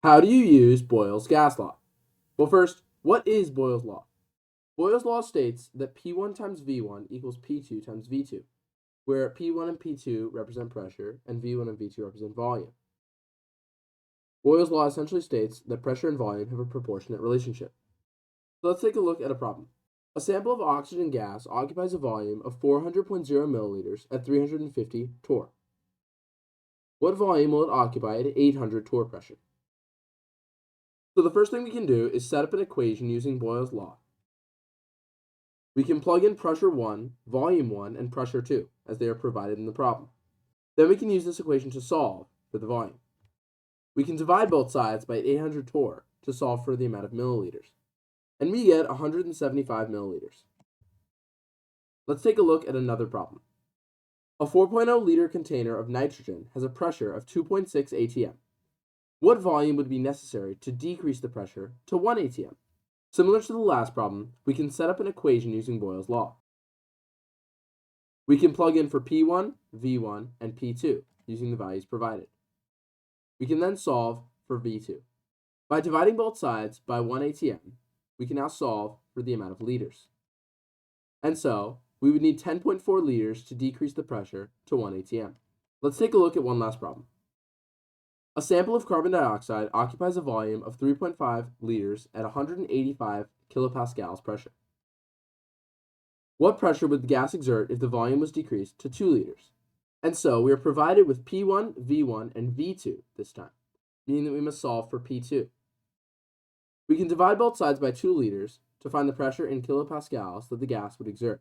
How do you use Boyle's gas law? Well, first, what is Boyle's law? Boyle's law states that P1 times V1 equals P2 times V2, where P1 and P2 represent pressure and V1 and V2 represent volume. Boyle's law essentially states that pressure and volume have a proportionate relationship. So let's take a look at a problem. A sample of oxygen gas occupies a volume of 400.0 milliliters at 350 torr. What volume will it occupy at 800 torr pressure? So the first thing we can do is set up an equation using Boyle's law. We can plug in pressure 1, volume 1, and pressure 2, as they are provided in the problem. Then we can use this equation to solve for the volume. We can divide both sides by 800 torr to solve for the amount of milliliters, and we get 175 milliliters. Let's take a look at another problem. A 4.0 liter container of nitrogen has a pressure of 2.6 atm. What volume would be necessary to decrease the pressure to 1 atm? Similar to the last problem, we can set up an equation using Boyle's law. We can plug in for P1, V1, and P2 using the values provided. We can then solve for V2. By dividing both sides by 1 atm, we can now solve for the amount of liters. And so, we would need 10.4 liters to decrease the pressure to 1 atm. Let's take a look at one last problem. A sample of carbon dioxide occupies a volume of 3.5 liters at 185 kilopascals pressure. What pressure would the gas exert if the volume was decreased to 2 liters? And so we are provided with P1, V1, and V2 this time, meaning that we must solve for P2. We can divide both sides by 2 liters to find the pressure in kilopascals that the gas would exert.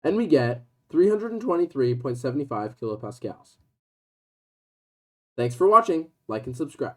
And we get 323.75 kilopascals. Thanks for watching. Like and subscribe.